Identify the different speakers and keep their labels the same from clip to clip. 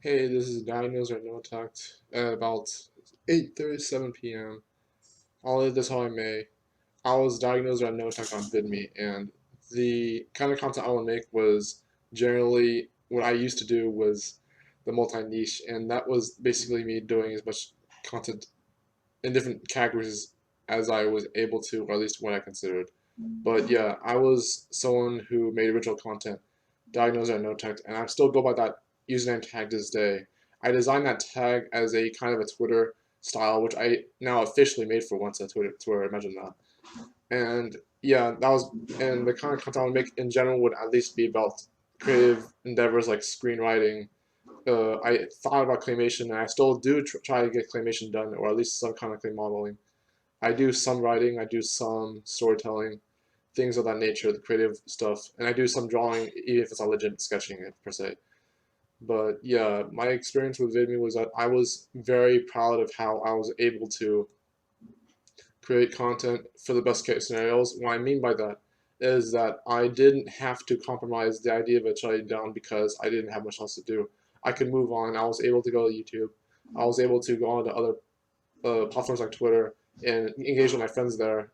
Speaker 1: Hey, this is Diagnosed or No Tucked at about 8:37 p.m. I'll leave this how I may. I was diagnosed or no tucked on VidMe, and the kind of content I would make was generally what I used to do was the multi-niche, and that was basically me doing as much content in different categories as I was able to, or at least what I considered. But yeah, I was someone who made original content, diagnosed or no tucked, and I still go by that username tag to this day. I designed that tag as a kind of a Twitter style, which I now officially made for once at Twitter. Imagine that. And yeah, that was, and the kind of content I would make in general would at least be about creative endeavors like screenwriting. I thought about claymation, and I still do try to get claymation done, or at least some kind of clay modeling. I do some writing, I do some storytelling, things of that nature, the creative stuff, and I do some drawing, even if it's not legit sketching it per se. But yeah, my experience with VidMe was that I was very proud of how I was able to create content for the best case scenarios. What I mean by that is that I didn't have to compromise the idea of it shutting down because I didn't have much else to do. I could move on. I was able to go to YouTube. I was able to go on to other platforms like Twitter and engage with my friends there.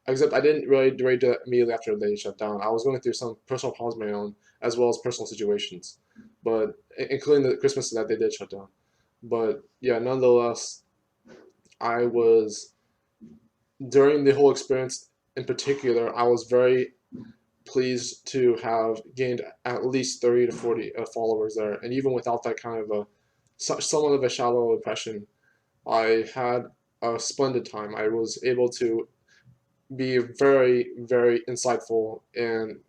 Speaker 1: Except I didn't really do it immediately after they shut down. I was going through some personal problems of my own, as well as personal situations, but including the Christmas that they did shut down. But yeah, nonetheless, I was during the whole experience in particular, I was very pleased to have gained at least 30 to 40 followers there. And even without that kind of a somewhat of a shallow impression, I had a splendid time. I was able to be a very, very insightful and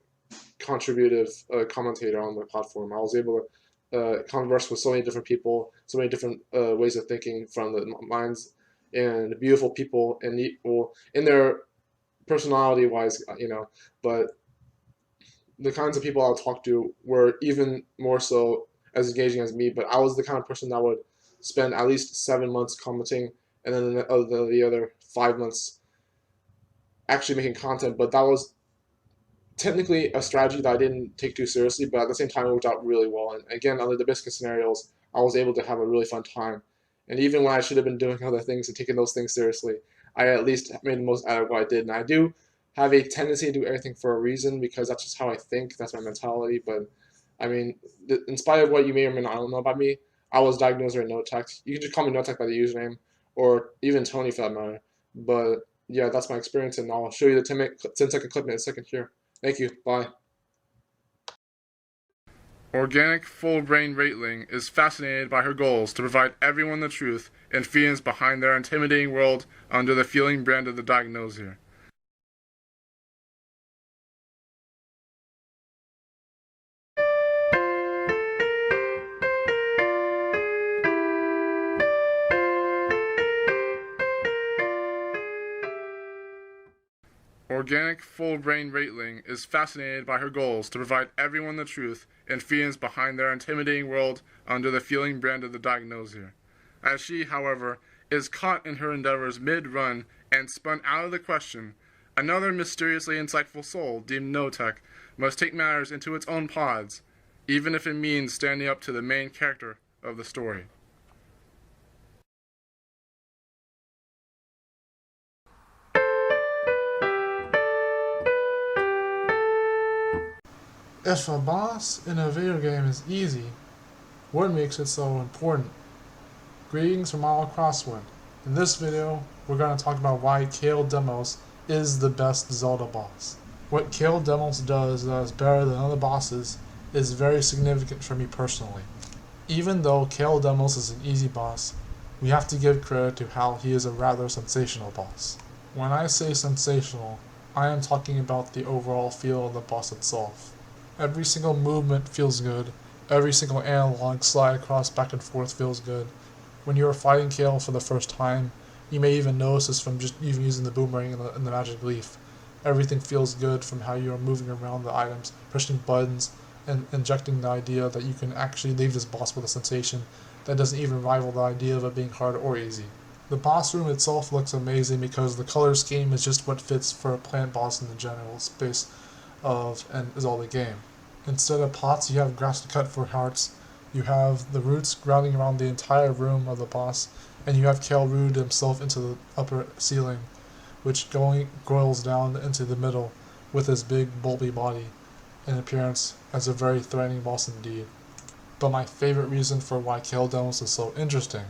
Speaker 1: contributive commentator on the platform. I was able to converse with so many different people, so many different ways of thinking from the minds and beautiful people and well, in their personality wise, but the kinds of people I'll talk to were even more so as engaging as me. But I was the kind of person that would spend at least 7 months commenting, and then the other 5 months actually making content. But that was technically a strategy that I didn't take too seriously, but at the same time, it worked out really well. And again, under the best case scenarios, I was able to have a really fun time. And even when I should have been doing other things and taking those things seriously, I at least made the most out of what I did. And I do have a tendency to do everything for a reason because that's just how I think. That's my mentality. But I mean, in spite of what you may or may not know about me, I was diagnosed with no tech. You can just call me no tech by the username, or even Tony for that matter. But yeah, that's my experience, and I'll show you the 10-second clip in a second here. Thank you. Bye. Organic full brain Raitling is fascinated by her goals to provide everyone the truth and feelings behind their intimidating world under the feeling brand of the diagnoser. Organic full brain Raitling is fascinated by her goals to provide everyone the truth and feelings behind their intimidating world under the feeling brand of the diagnoser. As she, however, is caught in her endeavors mid-run and spun out of the question, another mysteriously insightful soul deemed no-tech must take matters into its own pods, even if it means standing up to the main character of the story.
Speaker 2: If a boss in a video game is easy, what makes it so important? Greetings from all Crosswind. In this video, we're going to talk about why Kale Demos is the best Zelda boss. What Kale Demos does that is better than other bosses is very significant for me personally. Even though Kale Demos is an easy boss, we have to give credit to how he is a rather sensational boss. When I say sensational, I am talking about the overall feel of the boss itself. Every single movement feels good. Every single analog slide across back and forth feels good. When you are fighting Kale for the first time, you may even notice this from just even using the boomerang and the magic leaf. Everything feels good from how you are moving around the items, pushing buttons, and injecting the idea that you can actually leave this boss with a sensation that doesn't even rival the idea of it being hard or easy. The boss room itself looks amazing because the color scheme is just what fits for a plant boss in the general space of and Zelda game. Instead of pots, you have grass to cut for hearts. You have the roots grounding around the entire room of the boss, and you have Kale rooted himself into the upper ceiling, which goes down into the middle with his big bulby body in appearance as a very threatening boss indeed. But my favorite reason for why Kale demos is so interesting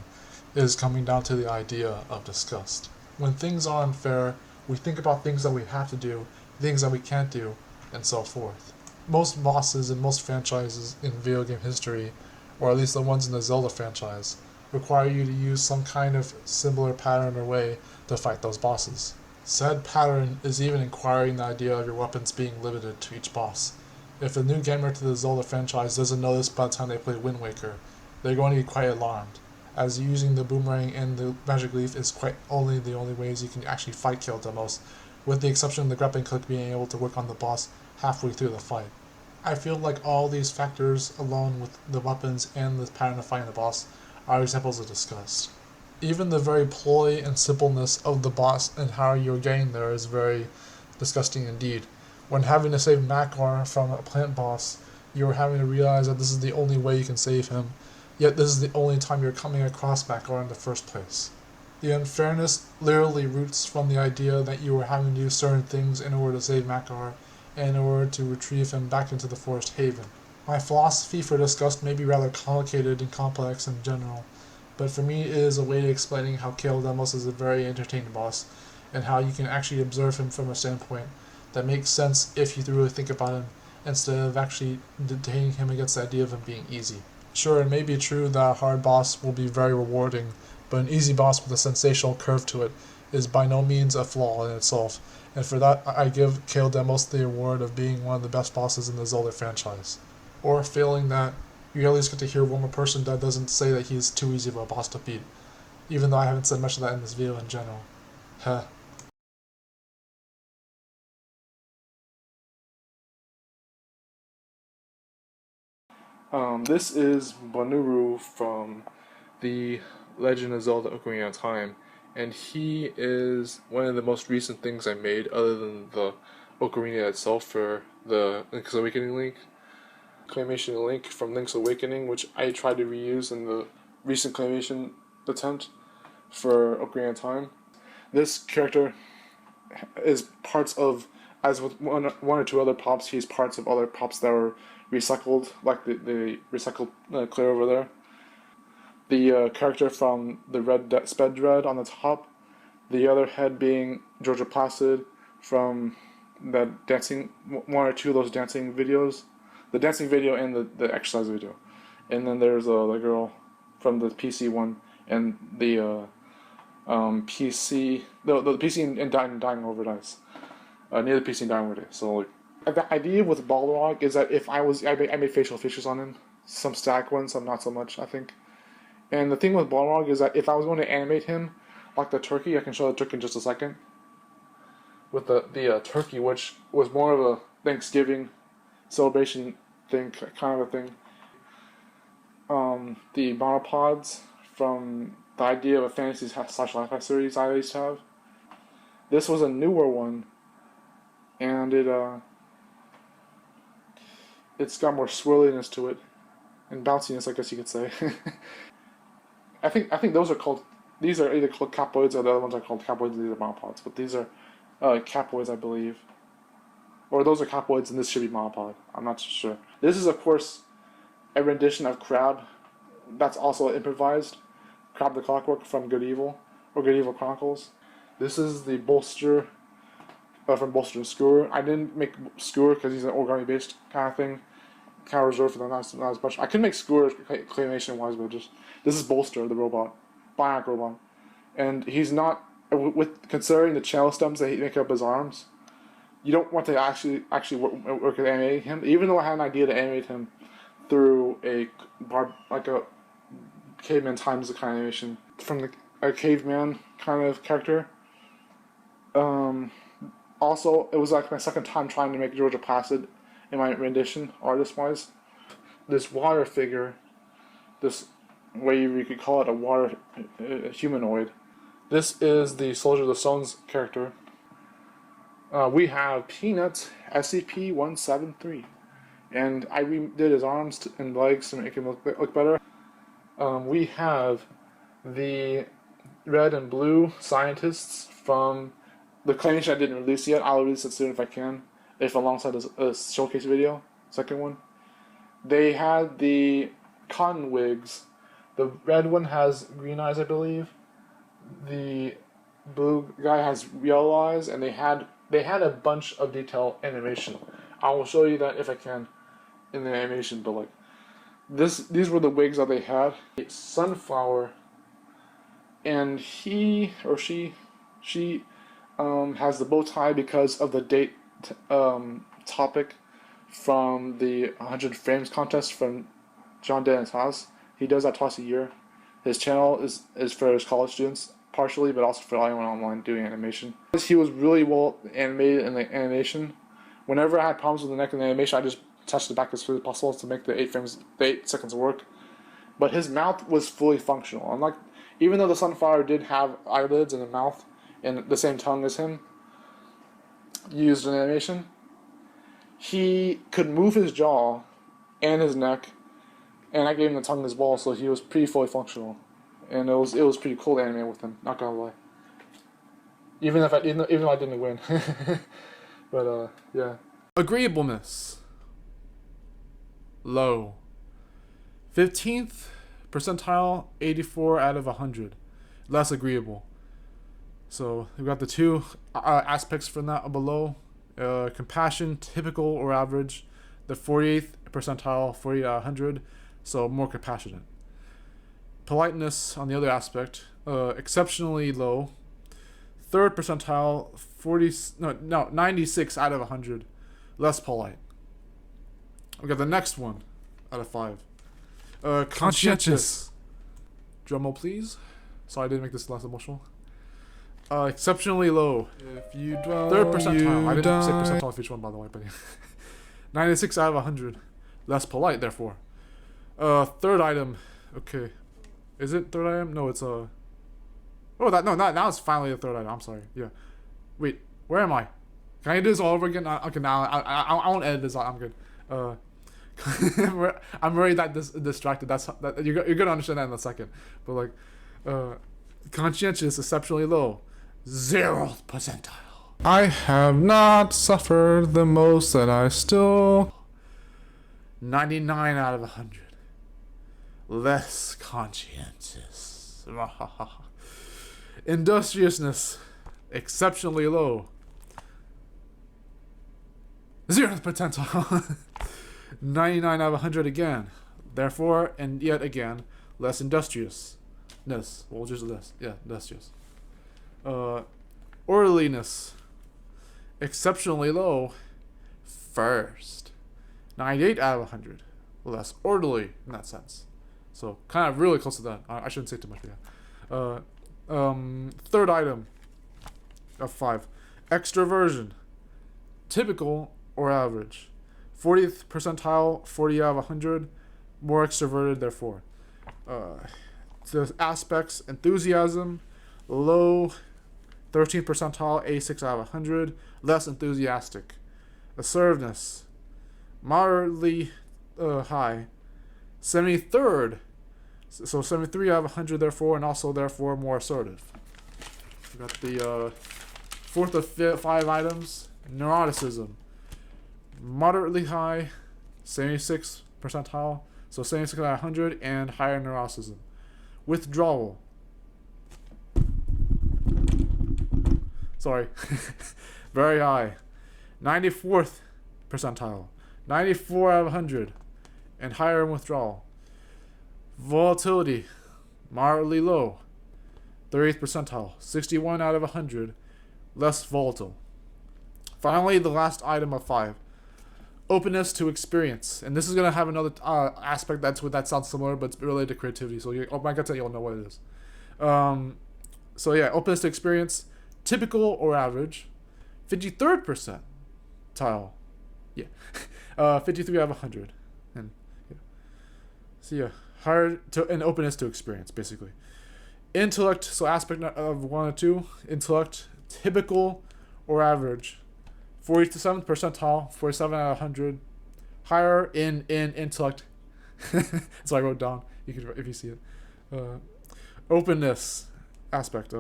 Speaker 2: is coming down to the idea of disgust. When things are unfair, we think about things that we have to do, things that we can't do, and so forth. Most bosses in most franchises in video game history, or at least the ones in the Zelda franchise, require you to use some kind of similar pattern or way to fight those bosses. Said pattern is even inquiring the idea of your weapons being limited to each boss. If a new gamer to the Zelda franchise doesn't know this by the time they play Wind Waker, they're going to be quite alarmed, as using the boomerang and the magic leaf is quite only the only ways you can actually fight Kale demos, with the exception of the grappling hook being able to work on the boss halfway through the fight. I feel like all these factors, along with the weapons and the pattern of fighting the boss, are examples of disgust. Even the very ploy and simpleness of the boss and how you're getting there is very disgusting indeed. When having to save Makar from a plant boss, you're having to realize that this is the only way you can save him, yet this is the only time you're coming across Makar in the first place. The unfairness literally roots from the idea that you are having to do certain things in order to save Makar, and in order to retrieve him back into the Forest Haven. My philosophy for disgust may be rather complicated and complex in general, but for me it is a way of explaining how Kale Demos is a very entertaining boss, and how you can actually observe him from a standpoint that makes sense if you really think about him, instead of actually detaining him against the idea of him being easy. Sure, it may be true that a hard boss will be very rewarding, but an easy boss with a sensational curve to it is by no means a flaw in itself, and for that I give Kale Demos the award of being one of the best bosses in the Zelda franchise. Or failing that, you at least get to hear one more person that doesn't say that he's too easy of a boss to beat, even though I haven't said much of that in this video in general. Heh.
Speaker 1: This is Banuru from the Legend of Zelda Ocarina of Time, and he is one of the most recent things I made other than the Ocarina itself for the Link's Awakening link. Claymation link from Link's Awakening, which I tried to reuse in the recent claymation attempt for Ocarina of Time. This character is parts of, as with one or two other pops, he's parts of other pops that were recycled, like the recycled clear over there. The character from the red sped dread on the top, the other head being Georgia Placid from that dancing, one or two of those dancing videos, the dancing video and the exercise video. And then there's the girl from the PC one, and the PC, the PC and Dying Over Dice, near the PC and Dying Over Dice. So like, the idea with Balrog is that if I made facial features on him, some static ones, some not so much, I think. And the thing with Balrog is that if I was going to animate him like the turkey, I can show the turkey in just a second. With the turkey, which was more of a Thanksgiving celebration thing, kind of a thing. The monopods from the idea of a fantasy / sci-fi series I used to have. This was a newer one, and it's got more swirliness to it, and bounciness, I guess you could say. I think those are called. These are either called capoids or the other ones are called capoids. These are monopods, but these are capoids, I believe. Or those are capoids, and this should be monopod. I'm not sure. This is, of course, a rendition of Crab. That's also improvised. Crab the Clockwork from Good Evil, or Good Evil Chronicles. This is the bolster from Bolster and Skewer. I didn't make Skewer because he's an origami-based kind of thing. Kind of reserved for them, not as much. I could make Skewer claymation-wise, but just this is Bolster, the robot, bionic robot, and he's not with considering the channel stems that make up his arms. You don't want to actually work at animating him, even though I had an idea to animate him through a caveman times the kind of animation from a caveman kind of character. Also, it was like my second time trying to make Georgia Placid in my rendition, artist-wise. This water figure, this way you could call it a water humanoid. This is the Soldier of the Stones character. We have Peanut SCP-173,
Speaker 2: and I redid his arms and legs to make him look better. We have the red and blue scientists from the claymation I didn't release yet. I'll release it soon if I can, if alongside a showcase video, second one. They had the cotton wigs. The red one has green eyes, I believe. The blue guy has yellow eyes, and they had a bunch of detail animation. I will show you that if I can in the animation, but like these were the wigs that they had. Sunflower, and he or she has the bow tie because of the date topic from the 100 frames contest from John Dennis Haas. He does that twice a year. His channel is for his college students partially, but also for anyone online doing animation. He was really well animated in the animation. Whenever I had problems with the neck in the animation, I just touched it back as quickly as possible to make the 8 seconds work. But his mouth was fully functional. Unlike, even though the Sunflower did have eyelids and a mouth and the same tongue as him used in animation, he could move his jaw and his neck, and I gave him the tongue as well, so he was pretty fully functional. And it was pretty cool to animate with him, not gonna lie. Even though I didn't win. But yeah.
Speaker 1: Agreeableness. Low. 15th percentile, 84 out of 100. Less agreeable. So we've got the two aspects from that below. Compassion, typical or average. The 48th percentile, 48 out of 100. So more compassionate. Politeness on the other aspect, exceptionally low. 3rd percentile, 96 out of 100. Less polite. We got the next one out of 5. Conscientious. Drumroll, please. Sorry, I didn't make this less emotional. Exceptionally low.
Speaker 2: If you dwell,
Speaker 1: 3rd percentile. I didn't say
Speaker 2: die.
Speaker 1: percentile for each one, by the way, but 96 out of 100. Less polite, therefore. 3rd item. Okay. Is it 3rd item? No, it's a. Now it's finally the 3rd item. I'm sorry. Yeah. Wait, where am I? Can I do this all over again? Okay, now I won't edit this. I'm good. I'm already that distracted. You're gonna understand that in a second. But like, conscientious, exceptionally low, 0th percentile.
Speaker 2: I have not suffered the most that I still.
Speaker 1: 99 out of 100. Less conscientious. Industriousness, exceptionally low, 0th percentile. 99 out of 100 again. Therefore, and yet again, less industriousness. Well, just less. Yeah, industrious. Orderliness, exceptionally low, 1st. 98 out of 100. Less orderly in that sense. So, kind of really close to that. I shouldn't say too much, but yeah. 3rd item of 5. Extroversion, typical or average. 40th percentile, 40 out of 100. More extroverted, therefore. The aspects, enthusiasm, low. 13th percentile, 86 out of 100. Less enthusiastic. Assertiveness, moderately high. 73rd, so 73 out of 100, therefore, and also therefore more assertive. We got the 4th of 5 items. Neuroticism, moderately high, 76th percentile, so 76 out of 100, and higher neuroticism. Withdrawal, sorry, very high, 94th percentile, 94 out of 100, and higher in withdrawal. Volatility, moderately low, 30th percentile, 61 out of 100, less volatile. Finally, the last item of 5, openness to experience, and this is gonna have another aspect that sounds similar, but it's related to creativity. So I can tell you'll know what it is. So yeah, openness to experience, typical or average, 53rd percentile, yeah, 53 out of 100, and yeah. So yeah, hard to an openness to experience basically. Intellect, so aspect of 1 or 2, intellect, typical or average. 47th percentile, 47 out of 100,
Speaker 2: higher in intellect. So I wrote down. You could, if you see it. Openness aspect.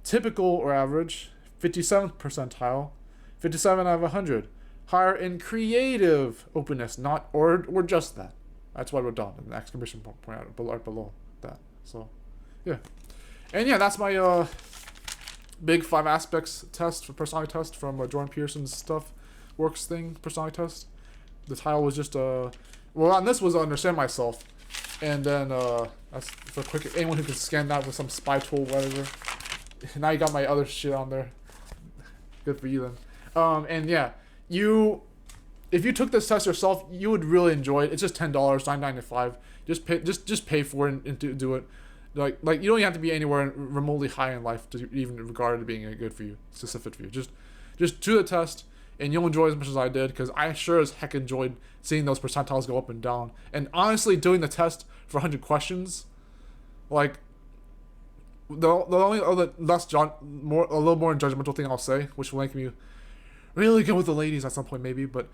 Speaker 2: Typical or average, 57th percentile, 57 out of 100. Higher in creative openness, not or just that. That's what I wrote down. An exclamation point out below that. So, yeah, and yeah, that's my big 5 aspects test for personality test from Jordan Peterson's stuff works thing personality test. The title was just well, on this was understand myself, and then that's for quick anyone who can scan that with some spy tool, whatever. Now you got my other shit on there. Good for you then. And yeah, if you took this test yourself, you would really enjoy it. It's just $10, $9.95. Just pay for it and do it. Like you don't have to be anywhere remotely high in life to even regard it being good for you. It's just fit for you. Just do the test, and you'll enjoy it as much as I did, because I sure as heck enjoyed seeing those percentiles go up and down. And honestly, doing the test for 100 questions, like the only other a little more judgmental thing I'll say, which will make me really good with the ladies at some point maybe, but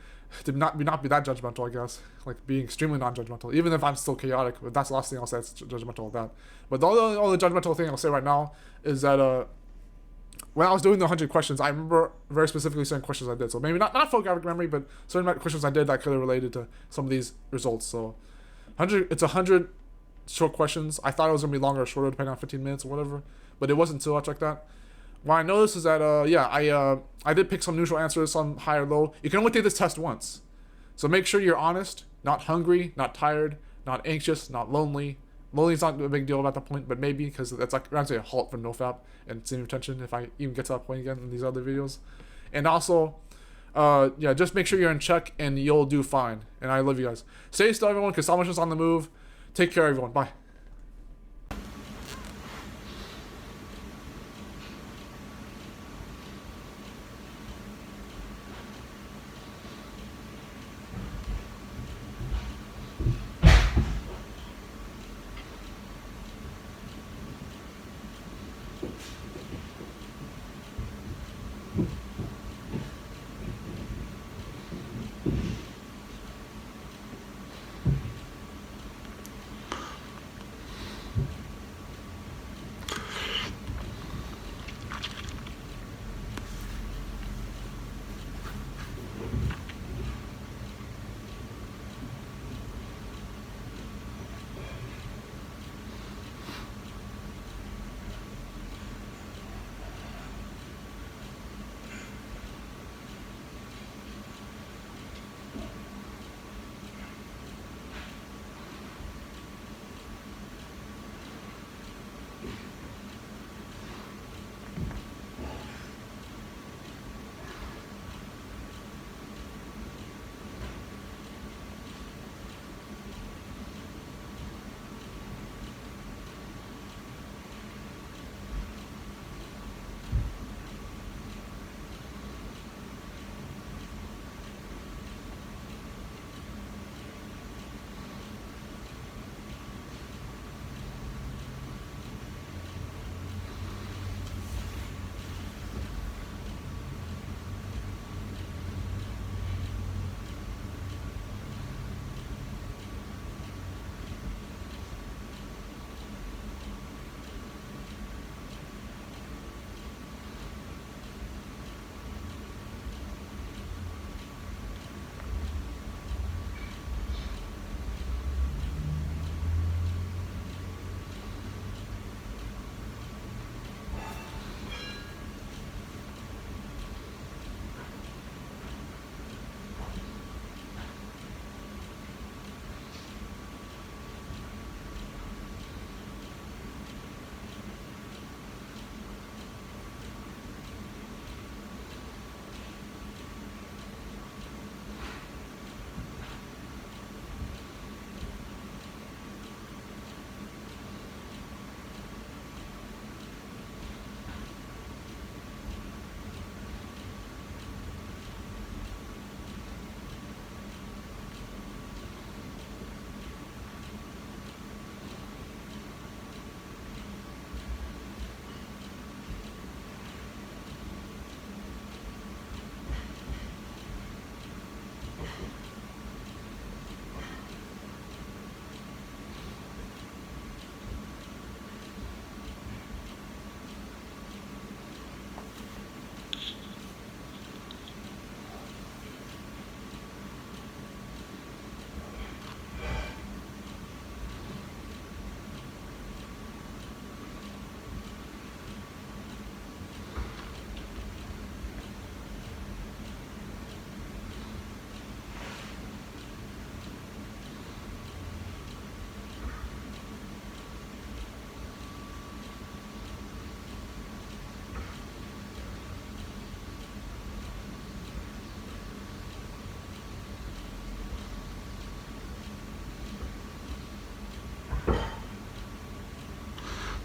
Speaker 2: to not be that judgmental, I guess, like being extremely non-judgmental, even if I'm still chaotic. But that's the last thing I'll say. It's judgmental of that. But the only judgmental thing I'll say right now is that when I was doing the 100 questions, I remember very specifically certain questions I did. So maybe not photographic memory, but certain questions I did that could have related to some of these results. So it's 100 short questions. I thought it was gonna be longer or shorter depending on 15 minutes or whatever, but it wasn't too much like that. What I noticed is that I did pick some neutral answers, some high or low. You can only take this test once, so make sure you're honest, not hungry, not tired, not anxious, not lonely. Lonely's not a big deal at that point, but maybe, because that's like actually a halt for nofap and seeing retention if I even get to that point again in these other videos. And also, just make sure you're in check and you'll do fine. And I love you guys. Stay still, everyone, because Salvation's on the move. Take care, everyone. Bye.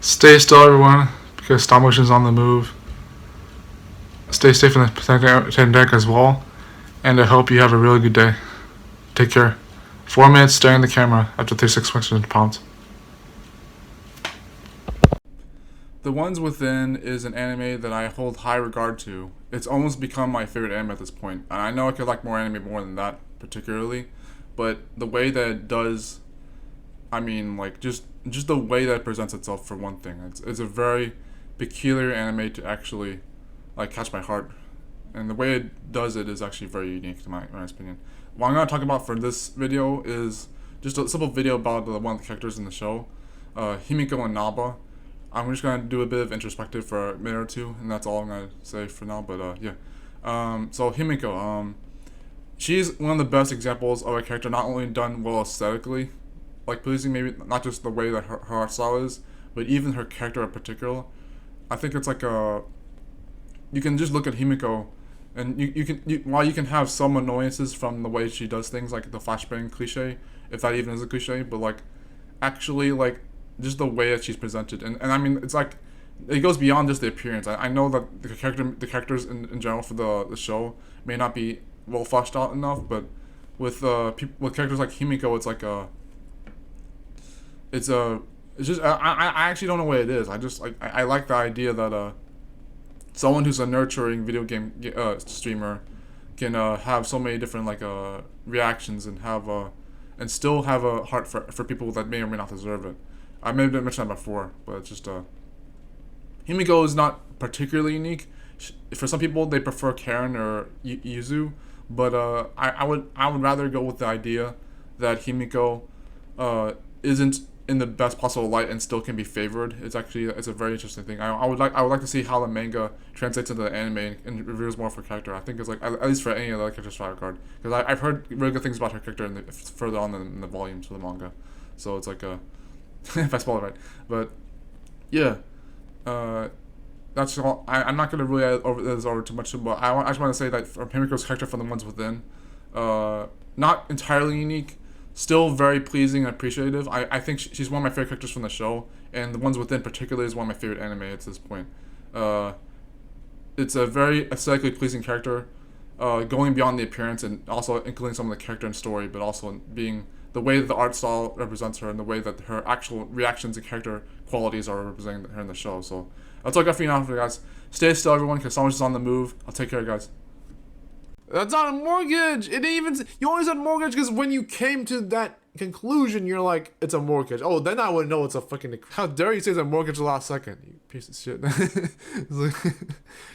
Speaker 2: Stay still, everyone, because stop motion is on the move. Stay safe in the pandemic as well, and I hope you have a really good day. Take care. 4 minutes staring at the camera after 36 questions prompt. The Ones Within is an anime that I hold high regard to. It's almost become my favorite anime at this point. And I know I could like more anime more than that, particularly, but the way that it does, I mean, like just the way that it presents itself for one thing. It's a very peculiar anime to actually like catch my heart, and the way it does it is actually very unique to my opinion. What I'm gonna talk about for this video is just a simple video about one of the characters in the show, Himiko and Naba. I'm just gonna do a bit of introspective for a minute or two, and that's all I'm gonna say for now. But yeah, so Himiko, she's one of the best examples of a character not only done well aesthetically, like pleasing, maybe not just the way that her art style is, but even her character in particular. I think it's like you can just look at Himiko, and while you can have some annoyances from the way she does things, like the flashbang cliche, if that even is a cliche, but like actually like just the way that she's presented, and I mean it's like it goes beyond just the appearance. I know that the characters in general for the show may not be well fleshed out enough, but with with characters like Himiko, it's like it's just I actually don't know what it is. I just like I like the idea that someone who's a nurturing video game streamer can have so many different like reactions and have and still have a heart for people that may or may not deserve it. I may have mentioned that before, but it's just Himiko is not particularly unique. For some people, they prefer Karen or Yuzu, but I would rather go with the idea that Himiko isn't in the best possible light and still can be favored. It's a very interesting thing. I would like to see how the manga translates into the anime and reveals more of her character. I think it's like at least for any of the characters I regard, because I've heard really good things about her character further on in the volumes of the manga. So it's like if I spell it right, but yeah, that's all. I'm not gonna really over too much, but I just want to say that from Himiko's character from The Ones Within, not entirely unique, still very pleasing and appreciative. I think she's one of my favorite characters from the show, and The Ones Within particularly is one of my favorite anime at this point. It's a very aesthetically pleasing character, going beyond the appearance and also including some of the character and story, but also being the way that the art style represents her and the way that her actual reactions and character qualities are representing her in the show. So that's all I got for you now, guys. Stay still, everyone, because someone's on the move. I'll take care, guys. That's not a mortgage. It didn't even. You only said mortgage because when you came to that conclusion, you're like, it's a mortgage. Oh, then I would know it's a fucking. How dare you say it's a mortgage the last second, you piece of shit.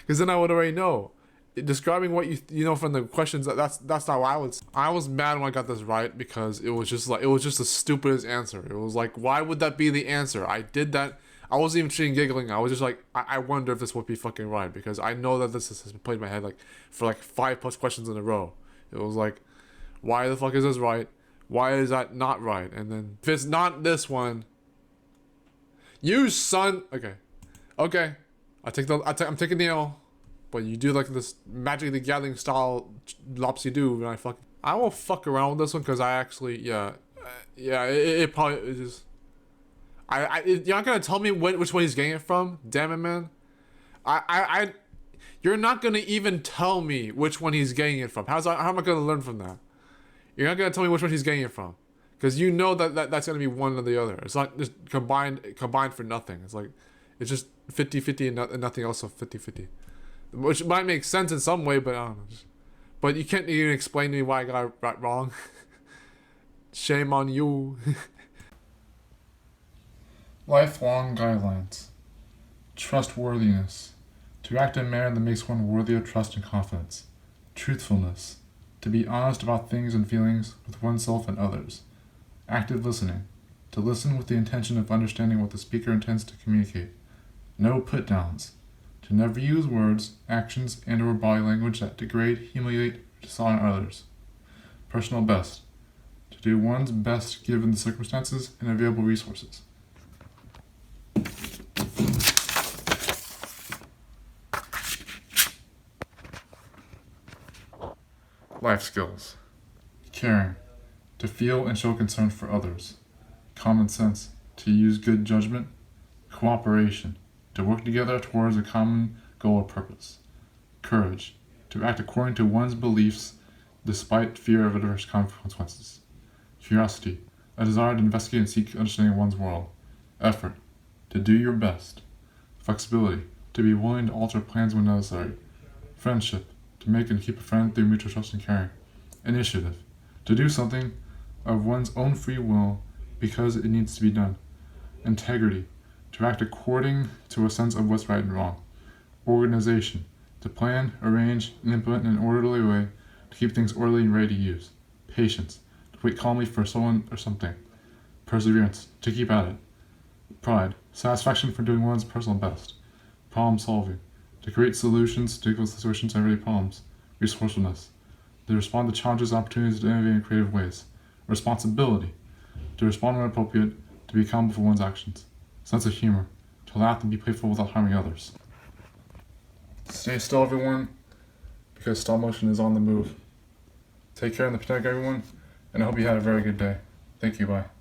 Speaker 2: Because then I would already know. Describing what you know from the questions, that's not what I was mad when I got this right, because it was just the stupidest answer. It was like, why would that be the answer? I did that. I wasn't even cheating, giggling. I was just like, I wonder if this would be fucking right, because I know that this has been played in my head like for like 5+ questions in a row. It was like, why the fuck is this right? Why is that not right? And then if it's not this one, you son. Okay, I'm taking the L. But you do like this Magic the Gathering style lopsy do, and I won't fuck around with this one, because I actually it probably is just you're not gonna tell me which one he's getting it from. Damn it, man. You're not gonna even tell me which one he's getting it from. How am I gonna learn from that? You're not gonna tell me which one he's getting it from, because you know that's gonna be one or the other. It's not just combined for nothing. It's like it's just 50-50 and nothing else of 50-50. Which might make sense in some way, but I don't know. But you can't even explain to me why I got it wrong. Shame on you. Lifelong guidelines. Trustworthiness. To act in a manner that makes one worthy of trust and confidence. Truthfulness. To be honest about things and feelings with oneself and others. Active listening. To listen with the intention of understanding what the speaker intends to communicate. No put-downs. To never use words, actions, and/or body language that degrade, humiliate, or dishonor others. Personal best. To do one's best given the circumstances and available resources. Life skills. Caring. To feel and show concern for others. Common sense. To use good judgment.
Speaker 3: Cooperation, to work together towards a common goal or purpose. Courage, to act according to one's beliefs despite fear of adverse consequences. Curiosity, a desire to investigate and seek understanding of one's world. Effort, to do your best. Flexibility, to be willing to alter plans when necessary. Friendship, to make and keep a friend through mutual trust and caring. Initiative, to do something of one's own free will because it needs to be done. Integrity, to act according to a sense of what's right and wrong. Organization, to plan, arrange, and implement in an orderly way to keep things orderly and ready to use. Patience, to wait calmly for someone or something. Perseverance, to keep at it. Pride, satisfaction for doing one's personal best. Problem solving, to create solutions to difficult situations and everyday problems. Resourcefulness, to respond to challenges and opportunities in innovative and creative ways. Responsibility, to respond when appropriate, to be accountable for one's actions. Sense of humor, to laugh and be playful without harming others. Stay still, everyone, because stop motion is on the move. Take care in the pandemic, everyone, and I hope you had a very good day. Thank you, bye.